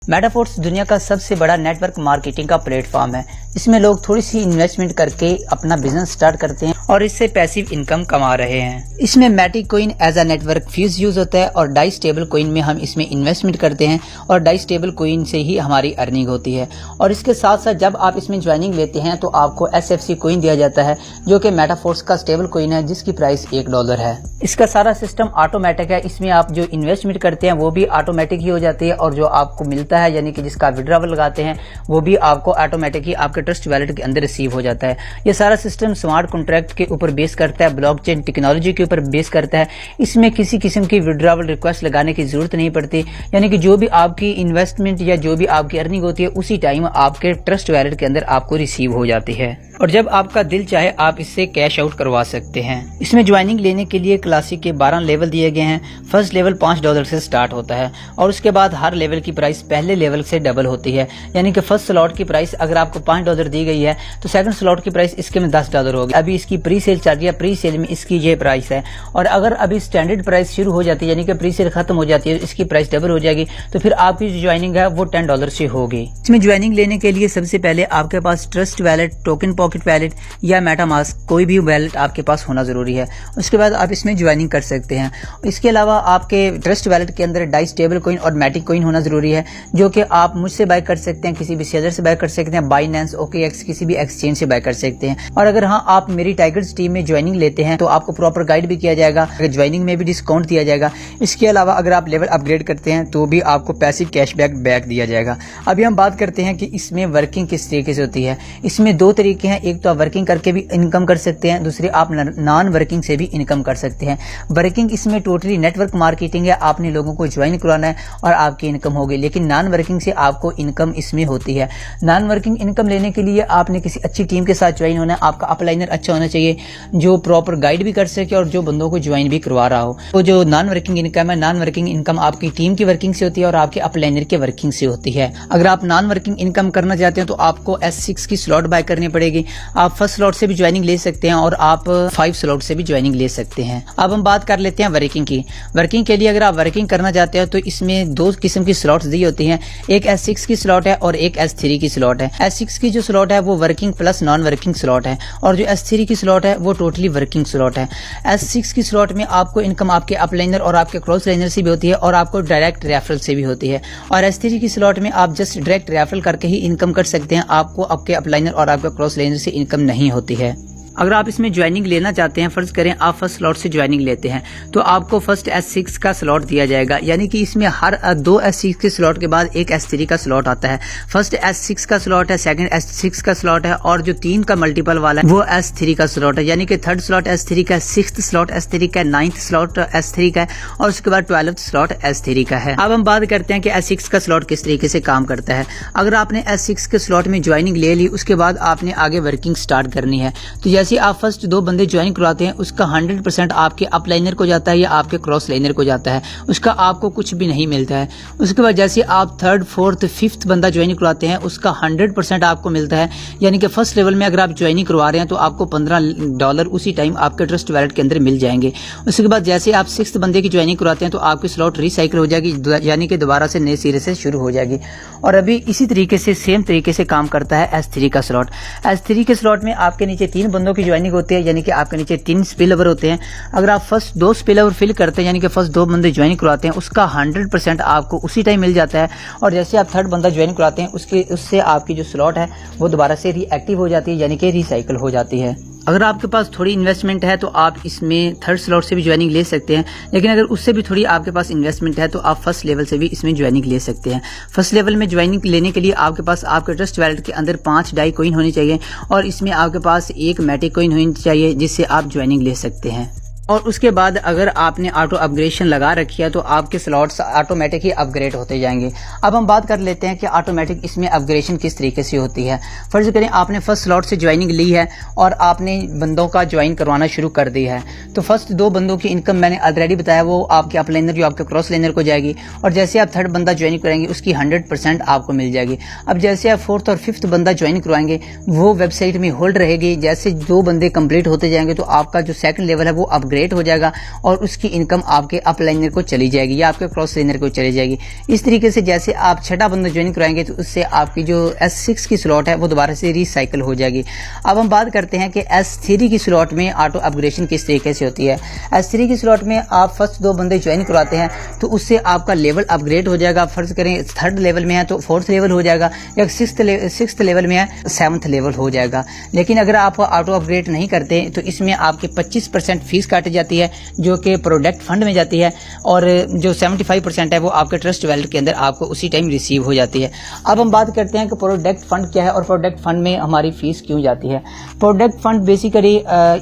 Metaphors दुनिया का सबसे बड़ा नेटवर्क मार्केटिंग का प्लेटफॉर्म है। इसमें लोग थोड़ी सी इन्वेस्टमेंट करके अपना बिजनेस स्टार्ट करते हैं और इससे पैसिव इनकम कमा रहे हैं। इसमें Matic coin as a network fee use होता है और डाई स्टेबल कॉइन में हम इसमें इन्वेस्टमेंट करते हैं और डाई स्टेबल कॉइन से ही हमारी अर्निंग होती है। और इसके साथ साथ जब आप इसमें ज्वाइनिंग लेते हैं तो आपको SFC कॉइन दिया जाता है जो कि मेटाफोर्स का स्टेबल कॉइन है जिसकी प्राइस $1 है। इसका सारा सिस्टम ऑटोमेटिक है। इसमें आप जो इन्वेस्टमेंट करते हैं वो भी ऑटोमेटिक ही हो जाती है और जो आपको मिलता है यानी कि जिसका विड्रॉवल लगाते हैं वो भी आपको ऑटोमेटिक ही आपके ट्रस्ट वैलेट के अंदर रिसीव हो जाता है। ये सारा सिस्टम स्मार्ट कॉन्ट्रैक्ट के ऊपर बेस करता है, ब्लॉकचेन टेक्नोलॉजी के ऊपर बेस करता है। इसमें किसी किस्म की विड्रॉवल रिक्वेस्ट लगाने की जरूरत नहीं पड़ती, यानी कि जो भी आपकी इन्वेस्टमेंट या जो भी आपकी अर्निंग होती है उसी टाइम आपके ट्रस्ट वैलेट के अंदर आपको रिसीव हो जाती है और जब आपका दिल चाहे आप इससे कैश आउट करवा सकते हैं। इसमें ज्वाइनिंग लेने के लिए क्लासिक के 12 लेवल दिए गए हैं। फर्स्ट लेवल $5 से स्टार्ट होता है और उसके बाद हर लेवल की प्राइस पहले लेवल से डबल होती है, यानी कि फर्स्ट स्लॉट की प्राइस अगर आपको $5 दी गई है तो सेकंड स्लॉट की प्राइस इसके में $10 होगी। अभी इसकी प्री सेल चल रही है, प्री सेल में इसकी ये प्राइस है और अगर अभी स्टैंडर्ड प्राइस शुरू हो जाती है यानी कि प्री सेल खत्म हो जाती है इसकी प्राइस डबल हो जाएगी तो फिर आपकी जो ज्वाइनिंग है वो $10 से होगी। इसमें ज्वाइनिंग लेने के लिए सबसे पहले आपके पास trust wallet, token pocket wallet या मेटामास्क कोई भी वैलेट आपके पास होना जरूरी है। उसके बाद आप इसमें ज्वाइनिंग कर सकते हैं। इसके अलावा आपके ट्रस्ट वैलेट के अंदर डाई स्टेबल कॉइन और मैटिक कॉइन होना जरूरी है जो कि आप मुझसे बाय कर सकते हैं, किसी भी सेलर से बाय कर सकते हैं, बाइनेंस, OKX किसी भी एक्सचेंज से बाय कर सकते हैं। और अगर हाँ आप मेरी टाइगर्स टीम में ज्वाइनिंग लेते हैं तो आपको प्रॉपर गाइड भी किया जाएगा, ज्वाइनिंग में भी डिस्काउंट दिया जाएगा। इसके अलावा अगर आप लेवल अपग्रेड करते हैं तो भी आपको पैसिव कैशबैक बैक दिया जाएगा। अभी हम बात करते हैं कि इसमें वर्किंग किस तरीके से होती है। इसमें 2 तरीके हैं, एक तो आप वर्किंग करके भी इनकम कर सकते हैं, दूसरे आप नॉन वर्किंग से भी इनकम कर सकते हैं। वर्किंग इसमें टोटली नेटवर्क मार्केटिंग है, आपने लोगों को ज्वाइन करवाना है और आपकी इनकम होगी, लेकिन नॉन वर्किंग से आपको इनकम इसमें होती है। नॉन वर्किंग इनकम लेने के लिए आपने किसी अच्छी टीम के साथ ज्वाइन होना है, आपका अपलाइनर अच्छा होना चाहिए जो प्रॉपर गाइड भी कर सके और जो बंदों को ज्वाइन भी करवा रहा हो। तो जो नॉन वर्किंग इनकम है, नॉन वर्किंग इनकम आपकी टीम की वर्किंग से होती है और आपके अपलाइनर के वर्किंग से होती है। अगर आप नॉन वर्किंग इनकम करना चाहते हैं तो आपको S6 की स्लॉट बाय करनी पड़ेगी। आप फर्स्ट स्लॉट से भी ज्वाइनिंग ले सकते हैं और आप 5 स्लॉट से भी ज्वाइनिंग ले सकते हैं। अब हम बात कर लेते हैं वर्किंग की। वर्किंग के लिए अगर आप वर्किंग करना चाहते हैं तो इसमें 2 किस्म की स्लॉट्स दी होती हैं, एक S6 की स्लॉट है और एक S3 की स्लॉट है। S6 की जो स्लॉट है वो working plus non working slot है और जो S3 की स्लॉट है वो टोटली वर्किंग स्लॉट है। S6 की स्लॉट में आपको इनकम आपके अपलाइनर और आपके क्रॉस लाइनर से भी होती है और आपको डायरेक्ट रेफरल से भी होती है। और S3 की स्लॉट में आप जस्ट डायरेक्ट रेफरल करके ही इनकम कर सकते हैं, आपको आपके अपलाइनर और आपके क्रॉस लाइनर से इनकम नहीं होती है। अगर आप इसमें ज्वाइनिंग लेना चाहते हैं, फर्ज करें आप फर्स्ट स्लॉट से ज्वाइनिंग लेते हैं तो आपको फर्स्ट S6 का स्लॉट दिया जाएगा, यानी कि इसमें हर 2 S6 के स्लॉट के बाद एक S3 का स्लॉट आता है। फर्स्ट S6 का स्लॉट है, सेकंड S6 का स्लॉट है और जो 3 का मल्टीपल वाला है वो S3 का स्लॉट है, यानी कि थर्ड स्लॉट S3 का, 6th स्लॉट S3 का, 9th स्लॉट S3 का है और उसके बाद 12th स्लॉट S3 का है। अब हम बात करते हैं कि S6 का स्लॉट किस तरीके से काम करता है। अगर आपने S6 के स्लॉट में ज्वाइनिंग ले ली उसके बाद आपने आगे वर्किंग स्टार्ट करनी है तो जैसे आप फर्स्ट 2 बंदे ज्वाइन करवाते हैं उसका 100% आपके अपलाइनर को जाता है या आपके क्रॉस लाइनर को जाता है, उसका आपको कुछ भी नहीं मिलता है। उसके बाद जैसे आप 3rd, 4th, 5th बंदा ज्वाइन करवाते हैं उसका 100% आपको मिलता है, यानी कि फर्स्ट लेवल में अगर आप ज्वाइनिंग करवा रहे हैं तो आपको $15 उसी टाइम आपके ट्रस्ट वैलेट के अंदर मिल जाएंगे। उसके बाद जैसे आप 6th बंदे की ज्वाइनिंग करवाते हैं तो आपकी स्लॉट रिसाइकिल हो जाएगी, यानी कि दोबारा से नए सिरे से शुरू हो जाएगी। और अभी इसी तरीके से सेम तरीके से काम करता है S3 का स्लॉट। S3 के स्लॉट में आपके नीचे 3 बंदों की ज्वाइनिंग होती है, यानी कि आपके नीचे 3 स्पिल ओवर होते हैं। अगर आप फर्स्ट 2 स्पिल ओवर फिल करते हैं यानी कि फर्स्ट 2 बंदे ज्वाइन करवाते हैं उसका 100% आपको उसी टाइम मिल जाता है और जैसे आप 3rd बंदा ज्वाइन करवाते हैं उससे आपकी जो स्लॉट है वो दोबारा से रीएक्टिव हो जाती है, यानी कि रिसाइकिल हो जाती है। अगर आपके पास थोड़ी इन्वेस्टमेंट है तो आप इसमें 3rd स्लॉट से भी ज्वाइनिंग ले सकते हैं, लेकिन अगर उससे भी थोड़ी आपके पास इन्वेस्टमेंट है तो आप फर्स्ट लेवल से भी इसमें ज्वाइनिंग ले सकते हैं। फर्स्ट लेवल में ज्वाइनिंग लेने के लिए आपके पास आपके ट्रस्ट वैलेट के अंदर 5 डाई कॉइन होनी चाहिए और इसमें आपके पास 1 मैटिक कॉइन होनी चाहिए जिससे आप ज्वाइनिंग ले सकते हैं। और उसके बाद अगर आपने ऑटो अपग्रेडेशन लगा रखी है तो आपके स्लॉट्स ऑटोमेटिक ही अपग्रेड होते जाएंगे। अब हम बात कर लेते हैं कि ऑटोमेटिक इसमें अपग्रेडेशन किस तरीके से होती है। फर्ज करें आपने फर्स्ट स्लॉट से ज्वाइनिंग ली है और आपने बंदों का ज्वाइन करवाना शुरू कर दिया है तो फर्स्ट 2 बंदों की इनकम मैंने ऑलरेडी बताया वो आपके अपलाइनर जो आपके क्रॉस लाइनर को जाएगी और जैसे आप 3rd बंदा ज्वाइन कराएंगे उसकी 100% आपको मिल जाएगी। अब जैसे आप 4th और 5th बंदा ज्वाइन करवाएंगे वो वेबसाइट में होल्ड रहेगी, जैसे 2 बंदे कंप्लीट होते जाएंगे तो आपका जो सेकंड लेवल है वो अपग्रेड अपग्रेड हो जाएगा और उसकी इनकम आपके अपलाइनर को चली जाएगी या आपके क्रॉस लाइनर को चली जाएगी। इस तरीके से जैसे आप छठा बंदा ज्वाइन कराएंगे तो उससे आपकी जो S6 की स्लॉट है वो दोबारा से रिसाइकिल हो जाएगी। अब हम बात करते हैं कि S3 की स्लॉट में ऑटो अपग्रेडेशन किस तरीके से होती है। S3 की स्लॉट में आप फर्स्ट 2 बंदे ज्वाइन कराते हैं तो उससे आपका लेवल अपग्रेड हो जाएगा। फर्ज करें 3rd लेवल में है तो 4th लेवल हो जाएगा, या 6th लेवल में है 7th लेवल हो जाएगा। लेकिन अगर आप ऑटो अपग्रेड नहीं करते तो इसमें आपके 25% फीस काटी जाती है जो कि प्रोडक्ट फंड में जाती है, और जो 75% है वो आपके ट्रस्ट वैलेट के अंदर आपको उसी टाइम रिसीव हो जाती है। अब हम बात करते हैं कि प्रोडक्ट फंड क्या है और प्रोडक्ट फंड में हमारी फीस क्यों जाती है। प्रोडक्ट फंड बेसिकली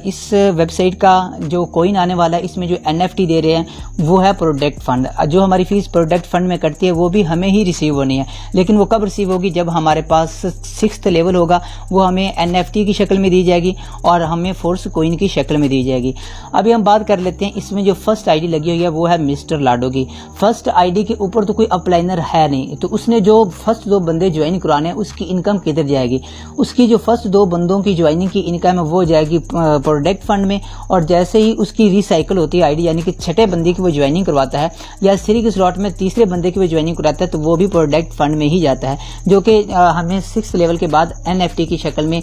इस वेबसाइट का जो कॉइन आने वाला है, इसमें जो NFT दे रहे हैं वो है प्रोडक्ट फंड। जो हमारी फीस प्रोडक्ट फंड में कटती है वो भी हमें ही रिसीव होनी है, लेकिन वो कब रिसीव होगी, जब हमारे पास 6th लेवल होगा वो हमें NFT की शक्ल में दी जाएगी और हमें फोर्स कॉइन की शक्ल में दी जाएगी। अभी हम बात कर लेते हैं इसमें जो फर्स्ट आईडी लगी हुई है वो है मिस्टर लाडो की। फर्स्ट आईडी के ऊपर तो कोई अपलाइनर है नहीं, तो उसने जो फर्स्ट 2 बंदे ज्वाइन कराने हैं उसकी इनकम किधर जाएगी। उसकी जो फर्स्ट 2 बंदों की ज्वाइनिंग की इनकम है वो जाएगी प्रोडक्ट फंड में, और जैसे ही उसकी रिसाइकिल होती है आईडी, यानी कि छठे बंदे की वो ज्वाइनिंग करवाता है या 3 की स्लॉट में तीसरे बंदे की वो ज्वाइनिंग कराता है तो वो भी प्रोडक्ट फंड में ही जाता है, जो कि हमें 6th लेवल के बाद NFT की शक्ल में